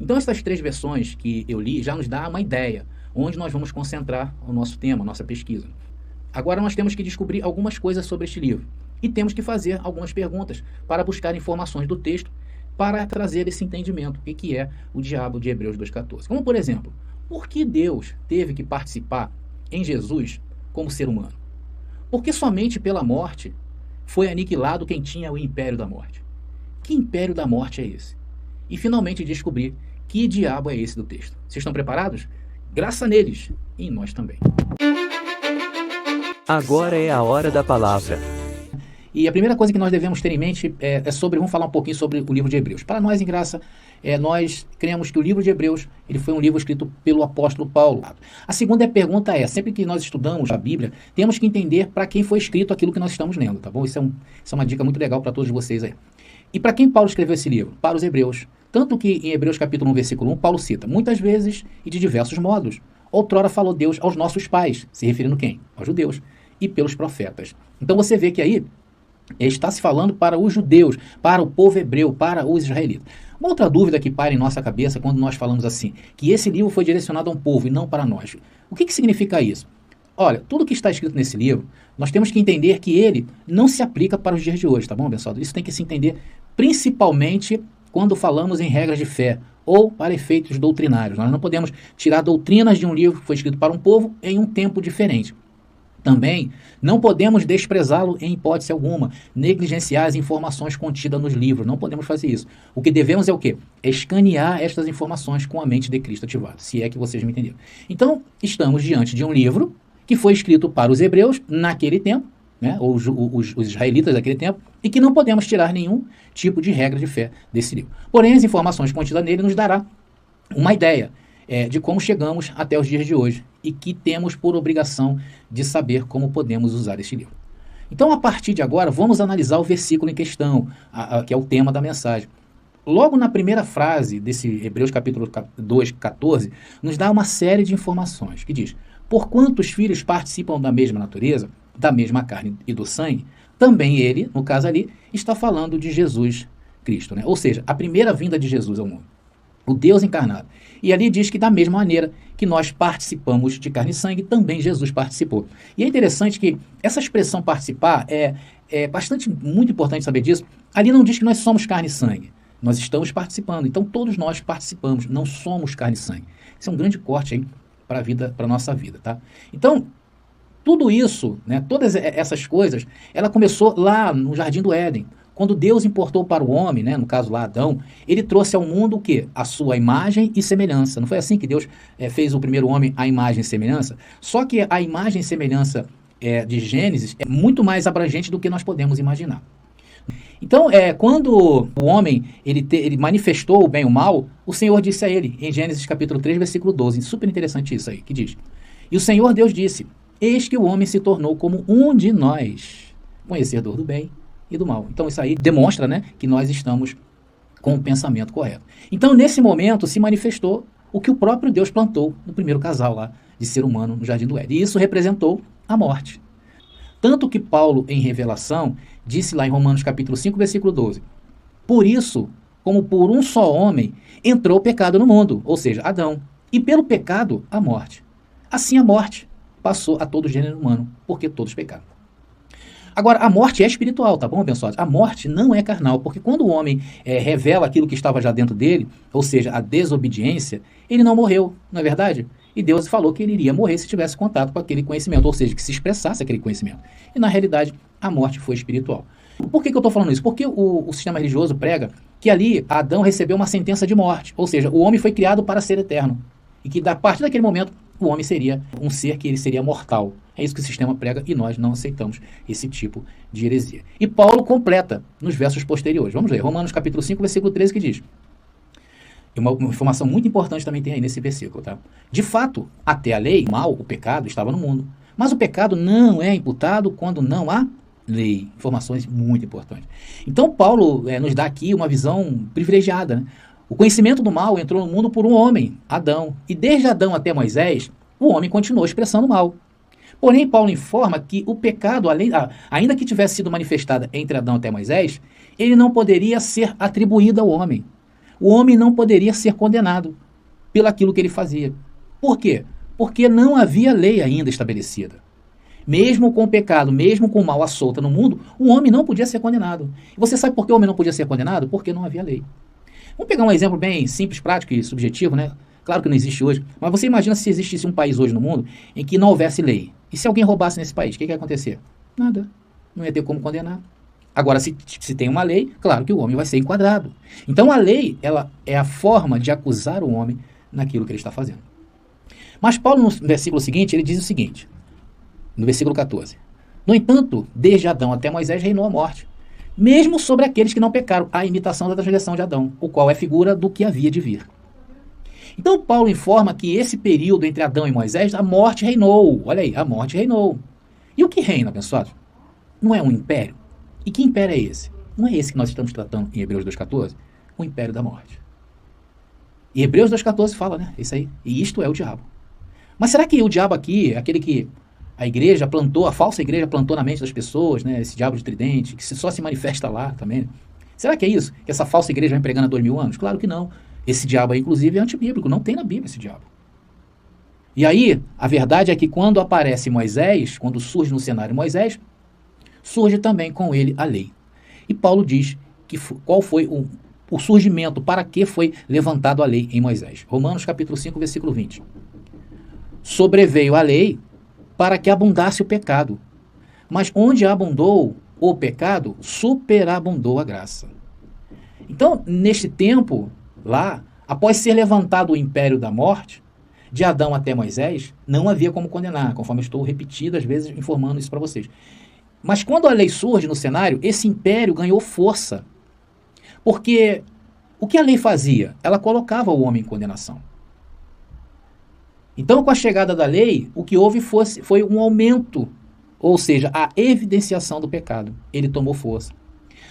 Então essas três versões que eu li já nos dá uma ideia onde nós vamos concentrar o nosso tema, a nossa pesquisa. Agora nós temos que descobrir algumas coisas sobre este livro e temos que fazer algumas perguntas para buscar informações do texto para trazer esse entendimento, o que é o diabo de Hebreus 2,14. Como, por exemplo, por que Deus teve que participar em Jesus como ser humano? Porque somente pela morte foi aniquilado quem tinha o império da morte. Que império da morte é esse? E finalmente descobrir que diabo é esse do texto. Vocês estão preparados? Graça neles e em nós também. Agora é a hora da palavra. E a primeira coisa que nós devemos ter em mente vamos falar um pouquinho sobre o livro de Hebreus. Para nós, em graça, nós cremos que o livro de Hebreus ele foi um livro escrito pelo apóstolo Paulo. A segunda pergunta sempre que nós estudamos a Bíblia, temos que entender para quem foi escrito aquilo que nós estamos lendo, tá bom? Isso é uma dica muito legal para todos vocês aí. E para quem Paulo escreveu esse livro? Para os hebreus. Tanto que em Hebreus capítulo 1, versículo 1, Paulo cita, muitas vezes e de diversos modos, outrora falou Deus aos nossos pais, se referindo quem? Aos judeus, e pelos profetas. Então você vê que aí está se falando para os judeus, para o povo hebreu, para os israelitas. Uma outra dúvida que paira em nossa cabeça quando nós falamos assim, que esse livro foi direcionado a um povo e não para nós. O que significa isso? Olha, tudo que está escrito nesse livro, nós temos que entender que ele não se aplica para os dias de hoje, tá bom, pessoal? Isso tem que se entender principalmente quando falamos em regras de fé ou para efeitos doutrinários. Nós não podemos tirar doutrinas de um livro que foi escrito para um povo em um tempo diferente. Também não podemos desprezá-lo em hipótese alguma, negligenciar as informações contidas nos livros, não podemos fazer isso. O que devemos é o quê? Escanear estas informações com a mente de Cristo ativada, se é que vocês me entenderam. Então, estamos diante de um livro que foi escrito para os hebreus naquele tempo, né, os israelitas daquele tempo, e que não podemos tirar nenhum tipo de regra de fé desse livro. Porém, as informações contidas nele nos dará uma ideia de como chegamos até os dias de hoje e que temos por obrigação de saber como podemos usar este livro. Então, a partir de agora, vamos analisar o versículo em questão, que é o tema da mensagem. Logo na primeira frase desse Hebreus capítulo 2, 14, nos dá uma série de informações, que diz, porquanto os filhos participam da mesma natureza, da mesma carne e do sangue, também ele, no caso ali, está falando de Jesus Cristo, né? Ou seja, a primeira vinda de Jesus ao mundo. O Deus encarnado. E ali diz que da mesma maneira que nós participamos de carne e sangue, também Jesus participou. E é interessante que essa expressão participar é muito importante saber disso. Ali não diz que nós somos carne e sangue. Nós estamos participando. Então todos nós participamos, não somos carne e sangue. Isso é um grande corte aí para a nossa vida, tá? Então, tudo isso, né, todas essas coisas, ela começou lá no Jardim do Éden. Quando Deus importou para o homem, né, no caso lá Adão, ele trouxe ao mundo o quê? A sua imagem e semelhança. Não foi assim que Deus fez o primeiro homem à imagem e semelhança? Só que a imagem e semelhança de Gênesis é muito mais abrangente do que nós podemos imaginar. Então, quando o homem ele manifestou o bem e o mal, o Senhor disse a ele, em Gênesis capítulo 3, versículo 12, super interessante isso aí, que diz, e o Senhor Deus disse, eis que o homem se tornou como um de nós, conhecedor do bem e do mal. Então isso aí demonstra, né, que nós estamos com o pensamento correto. Então nesse momento se manifestou o que o próprio Deus plantou no primeiro casal lá de ser humano no Jardim do Éden. E isso representou a morte. Tanto que Paulo, em Revelação, disse lá em Romanos capítulo 5, versículo 12, por isso, como por um só homem, entrou o pecado no mundo, ou seja, Adão, e pelo pecado, a morte. Assim a morte passou a todo o gênero humano, porque todos pecaram. Agora, a morte é espiritual, tá bom, abençoados? A morte não é carnal, porque quando o homem revela aquilo que estava já dentro dele, ou seja, a desobediência, ele não morreu, não é verdade? E Deus falou que ele iria morrer se tivesse contato com aquele conhecimento, ou seja, que se expressasse aquele conhecimento. E na realidade, a morte foi espiritual. Por que eu estou falando isso? Porque o sistema religioso prega que ali Adão recebeu uma sentença de morte, ou seja, o homem foi criado para ser eterno. E que a partir daquele momento, o homem seria um ser que ele seria mortal. É isso que o sistema prega e nós não aceitamos esse tipo de heresia. E Paulo completa nos versos posteriores. Vamos ver, Romanos capítulo 5, versículo 13, que diz, uma informação muito importante também tem aí nesse versículo, tá? De fato, até a lei, o mal, o pecado, estava no mundo. Mas o pecado não é imputado quando não há lei. Informações muito importantes. Então, Paulo nos dá aqui uma visão privilegiada, né? O conhecimento do mal entrou no mundo por um homem, Adão. E desde Adão até Moisés, o homem continuou expressando mal. Porém, Paulo informa que o pecado, ainda que tivesse sido manifestado entre Adão até Moisés, ele não poderia ser atribuído ao homem. o homem não poderia ser condenado pelaquilo que ele fazia. Por quê? Porque não havia lei ainda estabelecida. Mesmo com o pecado, mesmo com o mal à solta no mundo, o homem não podia ser condenado. E você sabe por que o homem não podia ser condenado? Porque não havia lei. Vamos pegar um exemplo bem simples, prático e subjetivo, né? Claro que não existe hoje, mas você imagina se existisse um país hoje no mundo em que não houvesse lei. E se alguém roubasse nesse país, o que ia acontecer? Nada. Não ia ter como condenar. Agora, se tem uma lei, claro que o homem vai ser enquadrado. Então, a lei, ela é a forma de acusar o homem naquilo que ele está fazendo. Mas Paulo, no versículo seguinte, ele diz o seguinte, no versículo 14. No entanto, desde Adão até Moisés reinou a morte, mesmo sobre aqueles que não pecaram, a imitação da transgressão de Adão, o qual é figura do que havia de vir. Então, Paulo informa que esse período entre Adão e Moisés, a morte reinou. Olha aí, a morte reinou. E o que reina, abençoados? Não é um império? E que império é esse? Não é esse que nós estamos tratando em Hebreus 2,14? O império da morte. E Hebreus 2,14 fala, né? Isso aí. E isto é o diabo. Mas será que o diabo aqui é aquele que a igreja plantou, a falsa igreja plantou na mente das pessoas, né? Esse diabo de tridente, que só se manifesta lá também? Será que é isso? Que essa falsa igreja vem pregando há 2000 anos? Claro que não. Esse diabo aí, inclusive, é antibíblico. Não tem na Bíblia esse diabo. E aí, a verdade é que quando aparece Moisés, quando surge no cenário Moisés, surge também com ele a lei. E Paulo diz que qual foi o surgimento, para que foi levantado a lei em Moisés. Romanos capítulo 5, versículo 20. Sobreveio a lei para que abundasse o pecado. Mas onde abundou o pecado, superabundou a graça. Então, neste tempo, lá, após ser levantado o império da morte, de Adão até Moisés, não havia como condenar, conforme eu estou repetido, às vezes, informando isso para vocês. Mas quando a lei surge no cenário, esse império ganhou força. Porque o que a lei fazia? Ela colocava o homem em condenação. Então, com a chegada da lei, o que houve foi um aumento, ou seja, a evidenciação do pecado. Ele tomou força.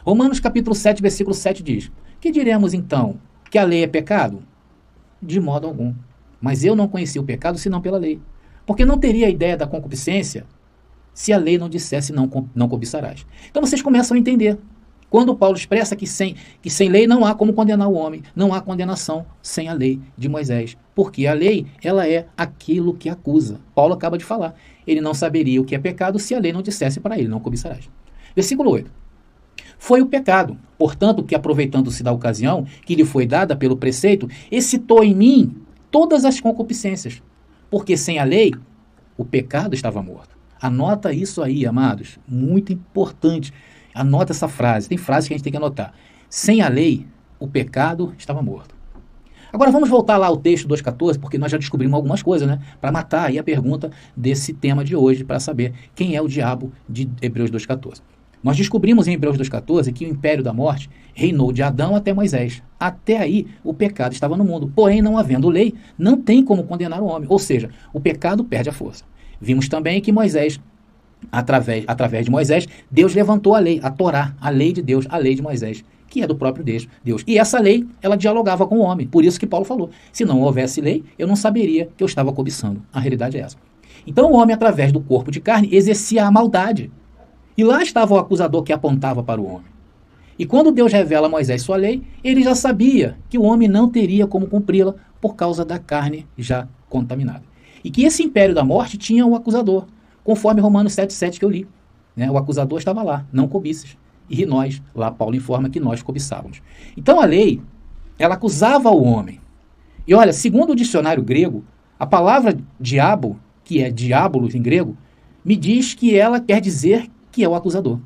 Romanos capítulo 7, versículo 7 diz: que diremos então? Que a lei é pecado? De modo algum. Mas eu não conheci o pecado senão pela lei. Porque não teria a ideia da concupiscência se a lei não dissesse não cobiçarás. Então vocês começam a entender. Quando Paulo expressa que sem lei não há como condenar o homem, não há condenação sem a lei de Moisés. Porque a lei, ela é aquilo que acusa. Paulo acaba de falar. Ele não saberia o que é pecado se a lei não dissesse para ele, não cobiçarás. Versículo 8. Foi o pecado, portanto, que aproveitando-se da ocasião que lhe foi dada pelo preceito, excitou em mim todas as concupiscências. Porque sem a lei, o pecado estava morto. Anota isso aí, amados. Muito importante. Anota essa frase. Tem frases que a gente tem que anotar. Sem a lei, o pecado estava morto. Agora vamos voltar lá ao texto 2,14, porque nós já descobrimos algumas coisas, né? Para matar aí a pergunta desse tema de hoje, para saber quem é o diabo de Hebreus 2,14. Nós descobrimos em Hebreus 2,14 que o império da morte reinou de Adão até Moisés. Até aí, o pecado estava no mundo. Porém, não havendo lei, não tem como condenar o homem. Ou seja, o pecado perde a força. Vimos também que Moisés, através de Moisés, Deus levantou a lei, a Torá, a lei de Deus, a lei de Moisés, que é do próprio Deus. E essa lei, ela dialogava com o homem. Por isso que Paulo falou, se não houvesse lei, eu não saberia que eu estava cobiçando. A realidade é essa. Então o homem, através do corpo de carne, exercia a maldade. E lá estava o acusador que apontava para o homem. E quando Deus revela a Moisés sua lei, ele já sabia que o homem não teria como cumpri-la por causa da carne já contaminada. E que esse império da morte tinha o acusador, conforme Romanos 7,7 que eu li. Né? O acusador estava lá, não cobiças. E nós, lá Paulo informa que nós cobiçávamos. Então a lei, ela acusava o homem. E olha, segundo o dicionário grego, a palavra diabo, que é diabolos em grego, me diz que ela quer dizer que é o acusador.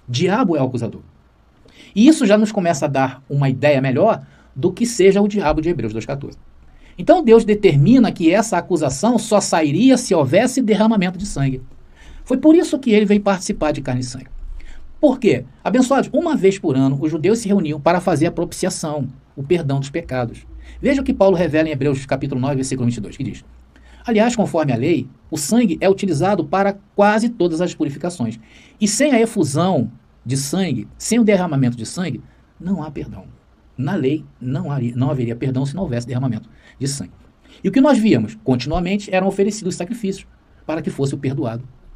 Diabo é o acusador. E isso já nos começa a dar uma ideia melhor do que seja o diabo de Hebreus 2,14. Então Deus determina que essa acusação só sairia se houvesse derramamento de sangue. Foi por isso que ele veio participar de carne e sangue. Por quê? Abençoados, uma vez por ano, os judeus se reuniam para fazer a propiciação, o perdão dos pecados. Veja o que Paulo revela em Hebreus capítulo 9, versículo 22, que diz: aliás, conforme a lei, o sangue é utilizado para quase todas as purificações. E sem a efusão de sangue, sem o derramamento de sangue, não há perdão. Na lei, não haveria perdão se não houvesse derramamento de sangue. E o que nós víamos? Continuamente eram oferecidos sacrifícios para que fosse o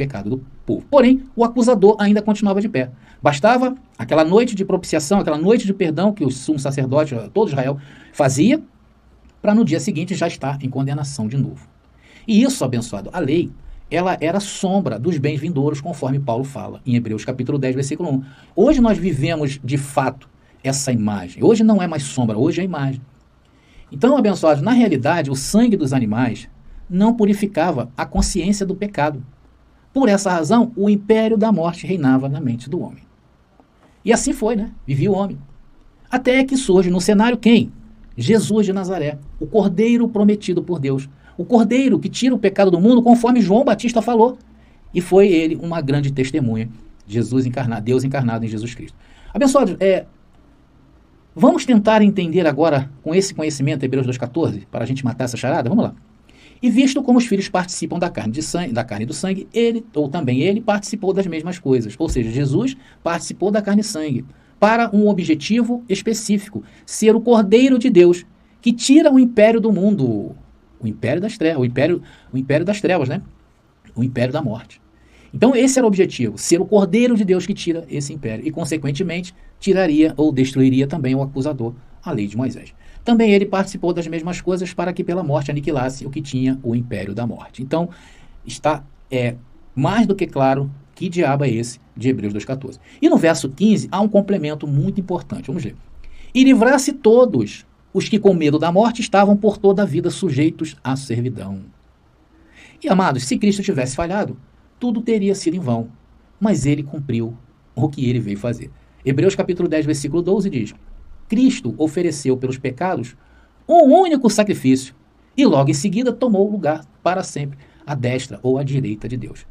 pecado do povo. Porém, o acusador ainda continuava de pé. Bastava aquela noite de propiciação, aquela noite de perdão que o sumo sacerdote, todo Israel, fazia, para no dia seguinte já estar em condenação de novo. E isso, abençoado, a lei, ela era sombra dos bens vindouros, conforme Paulo fala em Hebreus capítulo 10, versículo 1. Hoje nós vivemos, de fato, essa imagem. Hoje não é mais sombra, hoje é imagem. Então, abençoados, na realidade, o sangue dos animais não purificava a consciência do pecado. Por essa razão, o império da morte reinava na mente do homem. E assim foi, né? Vivia o homem. Até que surge no cenário quem? Jesus de Nazaré, o Cordeiro prometido por Deus. O Cordeiro que tira o pecado do mundo, conforme João Batista falou. E foi ele uma grande testemunha. Jesus encarnado, Deus encarnado em Jesus Cristo. Abençoados, vamos tentar entender agora, com esse conhecimento, Hebreus 2,14, para a gente matar essa charada? Vamos lá. E visto como os filhos participam da carne e do sangue, ele participou das mesmas coisas. Ou seja, Jesus participou da carne e sangue para um objetivo específico, ser o Cordeiro de Deus, que tira o império do mundo, o império das trevas, o império das trevas, né? O império da morte. Então esse era o objetivo, ser o Cordeiro de Deus que tira esse império e, consequentemente, tiraria ou destruiria também o acusador, a lei de Moisés. Também ele participou das mesmas coisas para que pela morte aniquilasse o que tinha o império da morte. Então, está mais do que claro que diabo é esse de Hebreus 2,14. E no verso 15 há um complemento muito importante. Vamos ver. E livrasse todos os que com medo da morte estavam por toda a vida sujeitos à servidão. E, amados, se Cristo tivesse falhado, tudo teria sido em vão, mas ele cumpriu o que ele veio fazer. Hebreus capítulo 10, versículo 12 diz: Cristo ofereceu pelos pecados um único sacrifício e logo em seguida tomou lugar para sempre à destra ou à direita de Deus.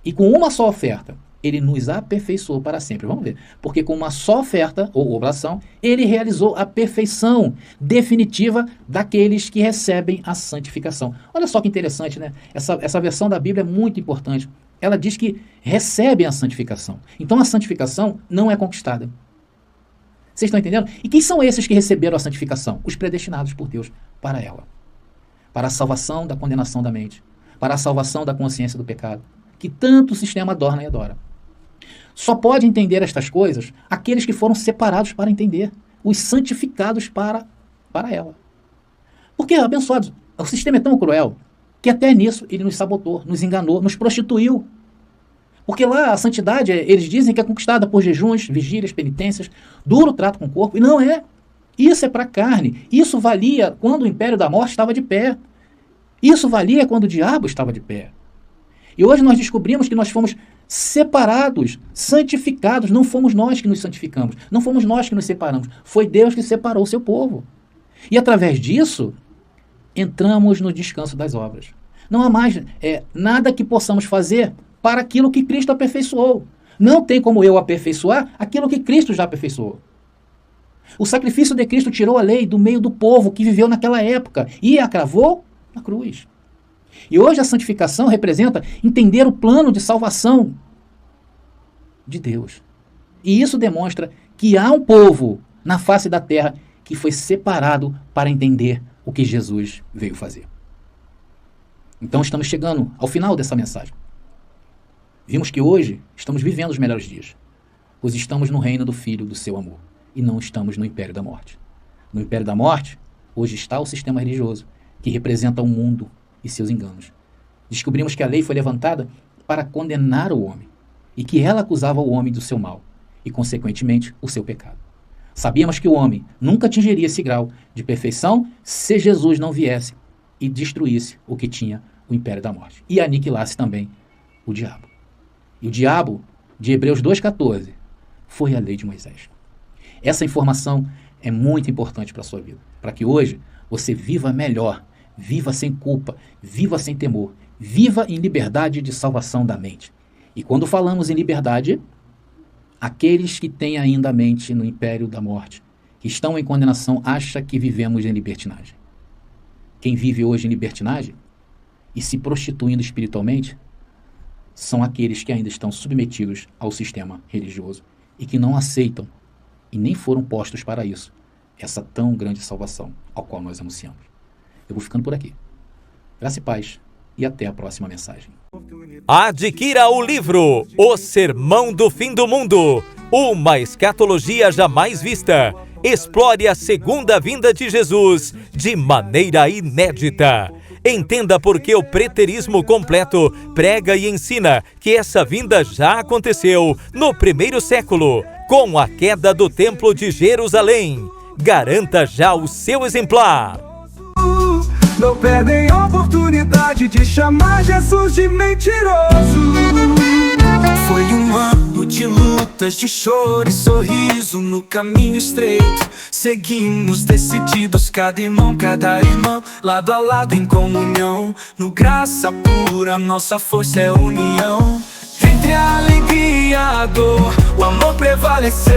E com uma só oferta, ele nos aperfeiçoou para sempre. Vamos ver. Porque com uma só oferta ou oblação, ele realizou a perfeição definitiva daqueles que recebem a santificação. Olha só que interessante, né? Essa versão da Bíblia é muito importante. Ela diz que recebem a santificação. Então a santificação não é conquistada. Vocês estão entendendo? E quem são esses que receberam a santificação? Os predestinados por Deus para ela. Para a salvação da condenação da mente. Para a salvação da consciência do pecado. Que tanto o sistema adorna e adora. Só pode entender estas coisas aqueles que foram separados para entender. Os santificados para ela. Porque, abençoados, o sistema é tão cruel que até nisso ele nos sabotou, nos enganou, nos prostituiu. Porque lá a santidade, eles dizem que é conquistada por jejuns, vigílias, penitências, duro trato com o corpo. E não é. Isso é para a carne. Isso valia quando o império da morte estava de pé. Isso valia quando o diabo estava de pé. E hoje nós descobrimos que nós fomos separados, santificados. Não fomos nós que nos santificamos. Não fomos nós que nos separamos. Foi Deus que separou o seu povo. E através disso, entramos no descanso das obras. Não há mais nada que possamos fazer para aquilo que Cristo aperfeiçoou. Não tem como eu aperfeiçoar aquilo que Cristo já aperfeiçoou. O sacrifício de Cristo tirou a lei do meio do povo que viveu naquela época e a cravou na cruz. E hoje a santificação representa entender o plano de salvação de Deus. E isso demonstra que há um povo na face da terra que foi separado para entender o que Jesus veio fazer. Então estamos chegando ao final dessa mensagem. Vimos que hoje estamos vivendo os melhores dias, pois estamos no reino do Filho do seu amor e não estamos no império da morte. No império da morte, hoje está o sistema religioso, que representa o mundo e seus enganos. Descobrimos que a lei foi levantada para condenar o homem e que ela acusava o homem do seu mal e, consequentemente, o seu pecado. Sabíamos que o homem nunca atingiria esse grau de perfeição se Jesus não viesse e destruísse o que tinha o império da morte e aniquilasse também o diabo. E o diabo, de Hebreus 2,14, foi a lei de Moisés. Essa informação é muito importante para a sua vida, para que hoje você viva melhor, viva sem culpa, viva sem temor, viva em liberdade de salvação da mente. E quando falamos em liberdade, aqueles que têm ainda a mente no império da morte, que estão em condenação, acham que vivemos em libertinagem. Quem vive hoje em libertinagem e se prostituindo espiritualmente são aqueles que ainda estão submetidos ao sistema religioso e que não aceitam e nem foram postos para isso, essa tão grande salvação ao qual nós anunciamos. Eu vou ficando por aqui. Graça e paz e até a próxima mensagem. Adquira o livro O Sermão do Fim do Mundo, uma escatologia jamais vista. Explore a segunda vinda de Jesus de maneira inédita. Entenda por que o preterismo completo prega e ensina que essa vinda já aconteceu no primeiro século, com a queda do Templo de Jerusalém. Garanta já o seu exemplar. Não perdem a oportunidade de chamar Jesus de mentiroso. Foi um ano de lutas, de choro e sorriso no caminho estreito. Seguimos decididos, cada irmão, lado a lado em comunhão. No graça pura, nossa força é união. Entre a alegria e a dor, o amor prevaleceu.